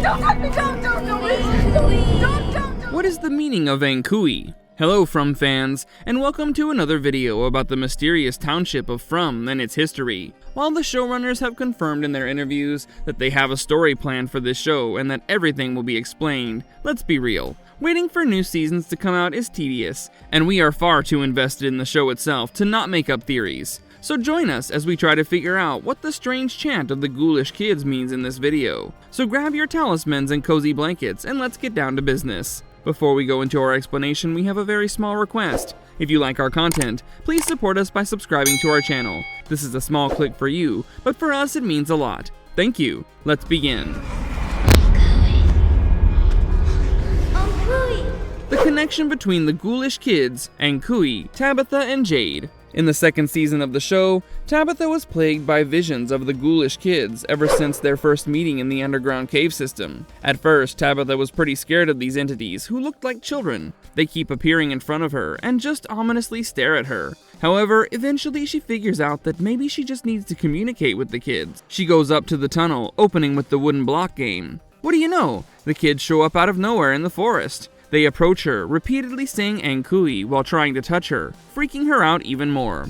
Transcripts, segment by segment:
touch me! Don't! What is the meaning of Anghkooey? Hello From fans, and welcome to another video about the mysterious township of From and its history. While the showrunners have confirmed in their interviews that they have a story planned for this show and that everything will be explained, let's be real. Waiting for new seasons to come out is tedious, and we are far too invested in the show itself to not make up theories. So join us as we try to figure out what the strange chant of the ghoulish kids means in this video. So grab your talismans and cozy blankets and let's get down to business. Before we go into our explanation, we have a very small request. If you like our content, please support us by subscribing to our channel. This is a small click for you, but for us it means a lot. Thank you. Let's begin. The connection between the ghoulish kids, Anghkooey, Tabitha, and Jade. In the second season of the show, Tabitha was plagued by visions of the ghoulish kids ever since their first meeting in the underground cave system. At first, Tabitha was pretty scared of these entities who looked like children. They keep appearing in front of her and just ominously stare at her. However, eventually she figures out that maybe she just needs to communicate with the kids. She goes up to the tunnel, opening with the wooden block game. What do you know? The kids show up out of nowhere in the forest. They approach her, repeatedly saying Anghkooey while trying to touch her, freaking her out even more.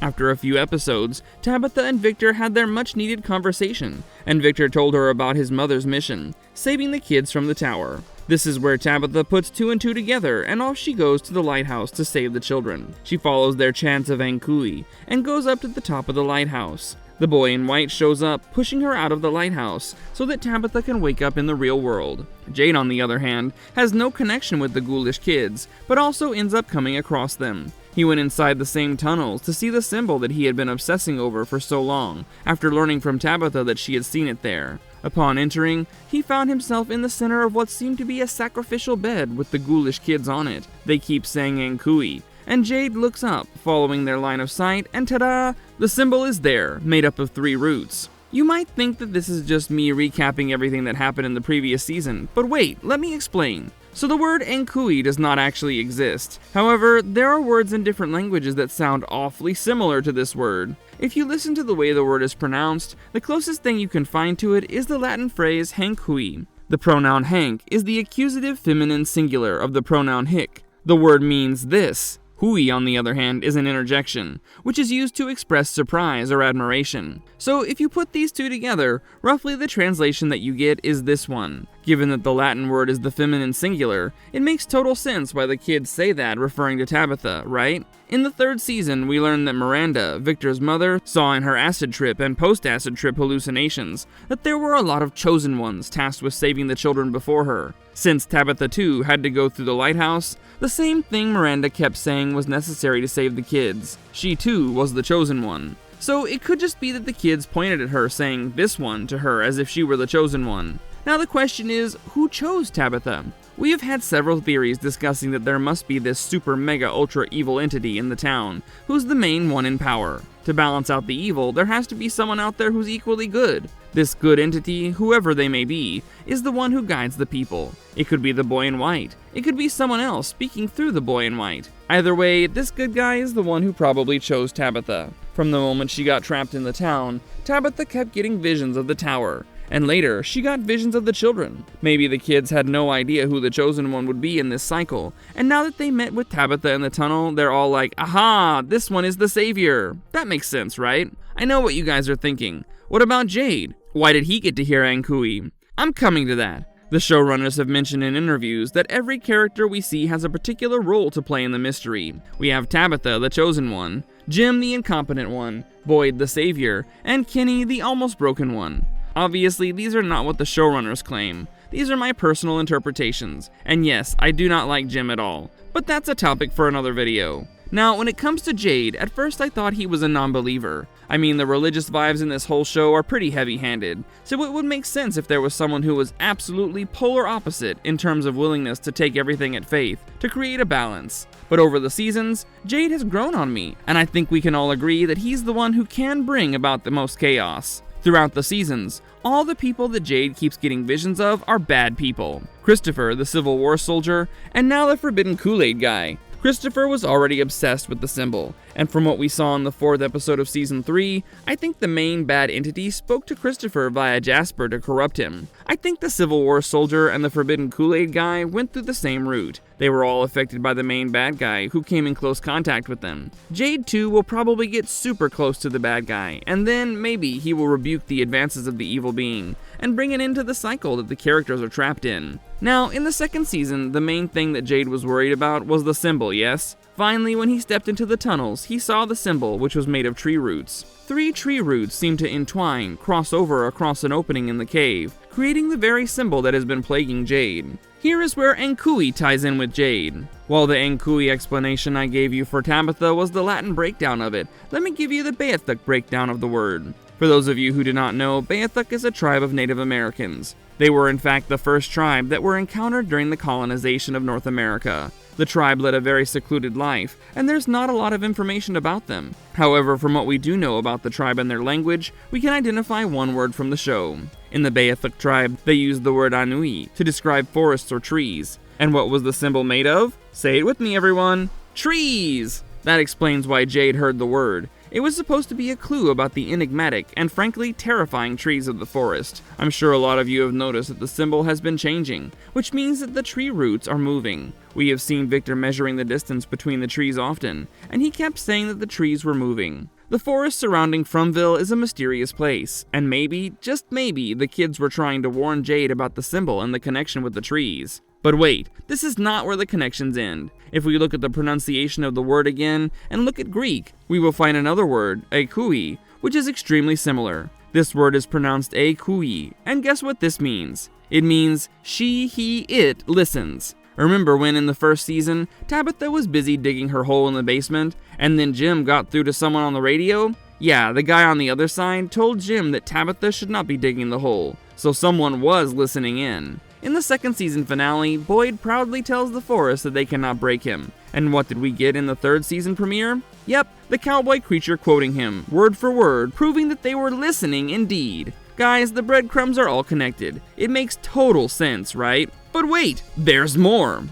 After a few episodes, Tabitha and Victor had their much-needed conversation, and Victor told her about his mother's mission, saving the kids from the tower. This is where Tabitha puts two and two together, and off she goes to the lighthouse to save the children. She follows their chants of Anghkooey, and goes up to the top of the lighthouse. The boy in white shows up, pushing her out of the lighthouse, so that Tabitha can wake up in the real world. Jade, on the other hand, has no connection with the ghoulish kids, but also ends up coming across them. He went inside the same tunnels to see the symbol that he had been obsessing over for so long, after learning from Tabitha that she had seen it there. Upon entering, he found himself in the center of what seemed to be a sacrificial bed with the ghoulish kids on it. They keep saying Anghkooey, and Jade looks up, following their line of sight, and ta-da! The symbol is there, made up of 3 roots. You might think that this is just me recapping everything that happened in the previous season, but wait, let me explain. So the word Anghkooey does not actually exist. However, there are words in different languages that sound awfully similar to this word. If you listen to the way the word is pronounced, the closest thing you can find to it is the Latin phrase Anghkooey. The pronoun hank is the accusative feminine singular of the pronoun hic. The word means this. Hooey, on the other hand, is an interjection, which is used to express surprise or admiration. So if you put these two together, roughly the translation that you get is this one. Given that the Latin word is the feminine singular, it makes total sense why the kids say that referring to Tabitha, right? In the 3rd season, we learned that Miranda, Victor's mother, saw in her acid trip and post-acid trip hallucinations that there were a lot of chosen ones tasked with saving the children before her. Since Tabitha too had to go through the lighthouse, the same thing Miranda kept saying was necessary to save the kids. She too was the chosen one. So it could just be that the kids pointed at her saying this one to her as if she were the chosen one. Now the question is, who chose Tabitha? We have had several theories discussing that there must be this super mega ultra evil entity in the town, who's the main one in power. To balance out the evil, there has to be someone out there who's equally good. This good entity, whoever they may be, is the one who guides the people. It could be the boy in white. It could be someone else speaking through the boy in white. Either way, this good guy is the one who probably chose Tabitha. From the moment she got trapped in the town, Tabitha kept getting visions of the tower. And later, she got visions of the children. Maybe the kids had no idea who the chosen one would be in this cycle, and now that they met with Tabitha in the tunnel, they're all like, aha, this one is the savior. That makes sense, right? I know what you guys are thinking. What about Jade? Why did he get to hear Anghkooey? I'm coming to that. The showrunners have mentioned in interviews that every character we see has a particular role to play in the mystery. We have Tabitha, the chosen one, Jim, the incompetent one, Boyd, the savior, and Kenny, the almost broken one. Obviously, these are not what the showrunners claim. These are my personal interpretations, and yes, I do not like Jim at all, but that's a topic for another video. Now, when it comes to Jade, at first I thought he was a non-believer. I mean, the religious vibes in this whole show are pretty heavy-handed, so it would make sense if there was someone who was absolutely polar opposite in terms of willingness to take everything at faith, to create a balance. But over the seasons, Jade has grown on me, and I think we can all agree that he's the one who can bring about the most chaos. Throughout the seasons, all the people that Jade keeps getting visions of are bad people. Christopher, the Civil War soldier, and now the Forbidden Kool-Aid guy. Christopher was already obsessed with the symbol, and from what we saw in the 4th episode of Season 3, I think the main bad entity spoke to Christopher via Jasper to corrupt him. I think the Civil War soldier and the Forbidden Kool-Aid guy went through the same route. They were all affected by the main bad guy, who came in close contact with them. Jade too will probably get super close to the bad guy, and then maybe he will rebuke the advances of the evil being, and bring an end to the cycle that the characters are trapped in. Now, in the 2nd season, the main thing that Jade was worried about was the symbol, yes? Finally, when he stepped into the tunnels, he saw the symbol, which was made of tree roots. 3 tree roots seemed to entwine, cross over across an opening in the cave, creating the very symbol that has been plaguing Jade. Here is where Anghkooey ties in with Jade. While the Anghkooey explanation I gave you for Tabitha was the Latin breakdown of it, let me give you the Beothuk breakdown of the word. For those of you who do not know, Beothuk is a tribe of Native Americans. They were in fact the first tribe that were encountered during the colonization of North America. The tribe led a very secluded life, and there's not a lot of information about them. However, from what we do know about the tribe and their language, we can identify one word from the show. In the Beothuk tribe, they used the word anui to describe forests or trees. And what was the symbol made of? Say it with me, everyone. Trees! That explains why Jade heard the word. It was supposed to be a clue about the enigmatic and frankly terrifying trees of the forest. I'm sure a lot of you have noticed that the symbol has been changing, which means that the tree roots are moving. We have seen Victor measuring the distance between the trees often, and he kept saying that the trees were moving. The forest surrounding Fromville is a mysterious place, and maybe, just maybe, the kids were trying to warn Jade about the symbol and the connection with the trees. But wait, this is not where the connections end. If we look at the pronunciation of the word again, and look at Greek, we will find another word, Anghkooey, which is extremely similar. This word is pronounced Anghkooey, and guess what this means? It means she, he, it listens. Remember when in the 1st season, Tabitha was busy digging her hole in the basement, and then Jim got through to someone on the radio? Yeah, the guy on the other side told Jim that Tabitha should not be digging the hole, so someone was listening in. In the 2nd season finale, Boyd proudly tells the forest that they cannot break him. And what did we get in the 3rd season premiere? Yep, the cowboy creature quoting him, word for word, proving that they were listening indeed. Guys, the breadcrumbs are all connected. It makes total sense, right? But wait, there's more!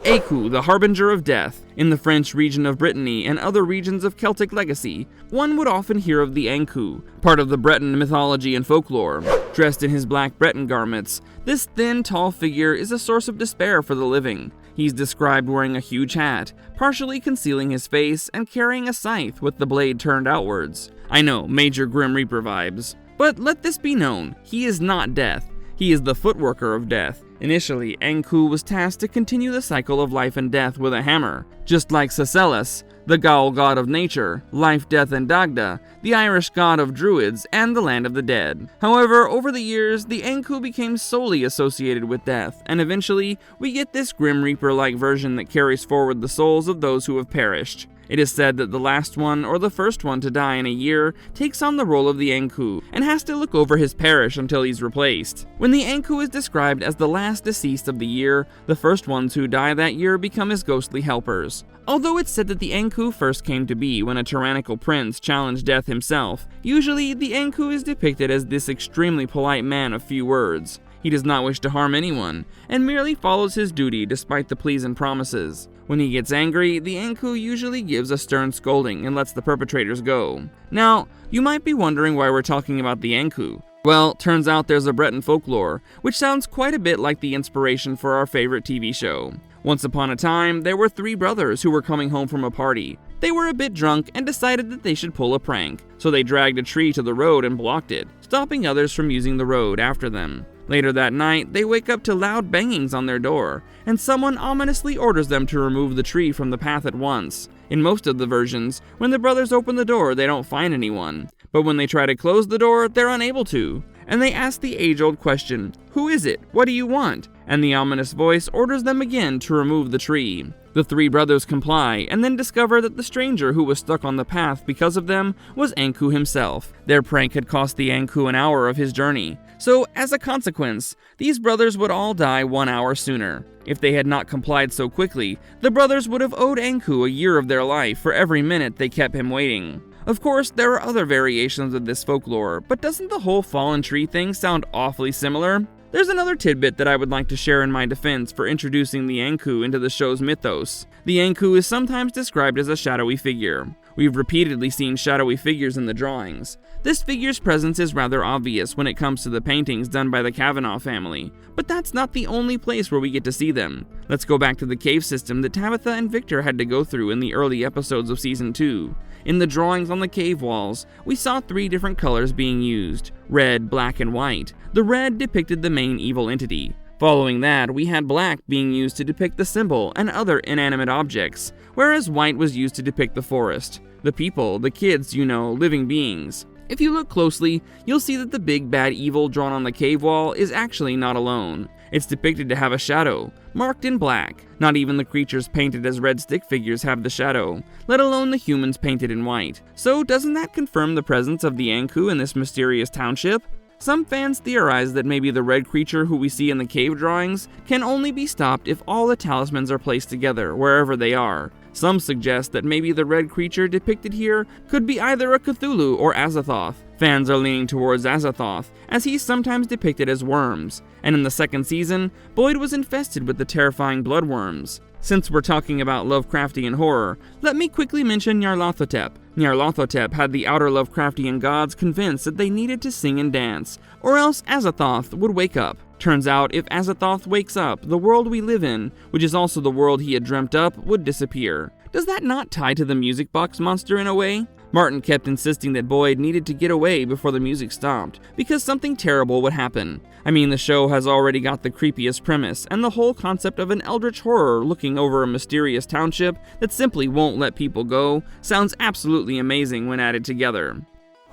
Anku, the harbinger of death. In the French region of Brittany and other regions of Celtic legacy, one would often hear of the Anku, part of the Breton mythology and folklore. Dressed in his black Breton garments, this thin, tall figure is a source of despair for the living. He's described wearing a huge hat, partially concealing his face, and carrying a scythe with the blade turned outwards. I know, major Grim Reaper vibes. But let this be known, he is not death. He is the footworker of death. Initially, Anku was tasked to continue the cycle of life and death with a hammer, just like Caecilius, the Gaul god of nature, life, death, and Dagda, the Irish god of druids, and the land of the dead. However, over the years, the Anku became solely associated with death, and eventually, we get this Grim Reaper-like version that carries forward the souls of those who have perished. It is said that the last one, or the first one to die in a year, takes on the role of the Anku, and has to look over his parish until he's replaced. When the Anku is described as the last deceased of the year, the first ones who die that year become his ghostly helpers. Although it's said that the Anku first came to be when a tyrannical prince challenged death himself, usually the Anku is depicted as this extremely polite man of few words. He does not wish to harm anyone, and merely follows his duty despite the pleas and promises. When he gets angry, the Anku usually gives a stern scolding and lets the perpetrators go. Now, you might be wondering why we're talking about the Anku. Well, turns out there's a Breton folklore, which sounds quite a bit like the inspiration for our favorite TV show. Once upon a time, there were 3 brothers who were coming home from a party. They were a bit drunk and decided that they should pull a prank, so they dragged a tree to the road and blocked it, stopping others from using the road after them. Later that night, they wake up to loud bangings on their door, and someone ominously orders them to remove the tree from the path at once. In most of the versions, when the brothers open the door, they don't find anyone. But when they try to close the door, they're unable to. And they ask the age-old question, "Who is it? What do you want?" And the ominous voice orders them again to remove the tree. The 3 brothers comply, and then discover that the stranger who was stuck on the path because of them was Anku himself. Their prank had cost the Anku an hour of his journey. So, as a consequence, these brothers would all die 1 hour sooner. If they had not complied so quickly, the brothers would have owed Anku a year of their life for every minute they kept him waiting. Of course, there are other variations of this folklore, but doesn't the whole fallen tree thing sound awfully similar? There's another tidbit that I would like to share in my defense for introducing the Anku into the show's mythos. The Anku is sometimes described as a shadowy figure. We've repeatedly seen shadowy figures in the drawings. This figure's presence is rather obvious when it comes to the paintings done by the Kavanaugh family, but that's not the only place where we get to see them. Let's go back to the cave system that Tabitha and Victor had to go through in the early episodes of Season 2. In the drawings on the cave walls, we saw 3 different colors being used: red, black, and white. The red depicted the main evil entity. Following that, we had black being used to depict the symbol and other inanimate objects, whereas white was used to depict the forest, the people, the kids, living beings. If you look closely, you'll see that the big bad evil drawn on the cave wall is actually not alone. It's depicted to have a shadow, marked in black. Not even the creatures painted as red stick figures have the shadow, let alone the humans painted in white. So doesn't that confirm the presence of the Anku in this mysterious township? Some fans theorize that maybe the red creature who we see in the cave drawings can only be stopped if all the talismans are placed together, wherever they are. Some suggest that maybe the red creature depicted here could be either a Cthulhu or Azathoth. Fans are leaning towards Azathoth, as he's sometimes depicted as worms, and in the second season, Boyd was infested with the terrifying bloodworms. Since we're talking about Lovecraftian horror, let me quickly mention Nyarlathotep. Nyarlathotep had the outer Lovecraftian gods convinced that they needed to sing and dance, or else Azathoth would wake up. Turns out, if Azathoth wakes up, the world we live in, which is also the world he had dreamt up, would disappear. Does that not tie to the music box monster in a way? Martin kept insisting that Boyd needed to get away before the music stopped, because something terrible would happen. I mean, the show has already got the creepiest premise, and the whole concept of an eldritch horror looking over a mysterious township that simply won't let people go sounds absolutely amazing when added together.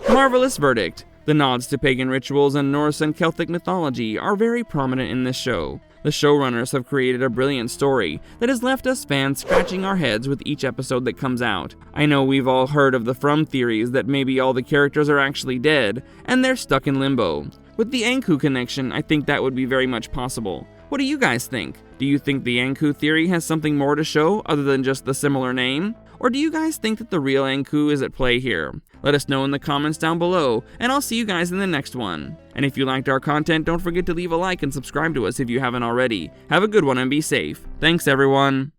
Marvelous verdict. The nods to pagan rituals and Norse and Celtic mythology are very prominent in this show. The showrunners have created a brilliant story that has left us fans scratching our heads with each episode that comes out. I know we've all heard of the From theories that maybe all the characters are actually dead, and they're stuck in limbo. With the Anku connection, I think that would be very much possible. What do you guys think? Do you think the Anku theory has something more to show other than just the similar name? Or do you guys think that the real Anku is at play here? Let us know in the comments down below, and I'll see you guys in the next one. And if you liked our content, don't forget to leave a like and subscribe to us if you haven't already. Have a good one and be safe. Thanks everyone.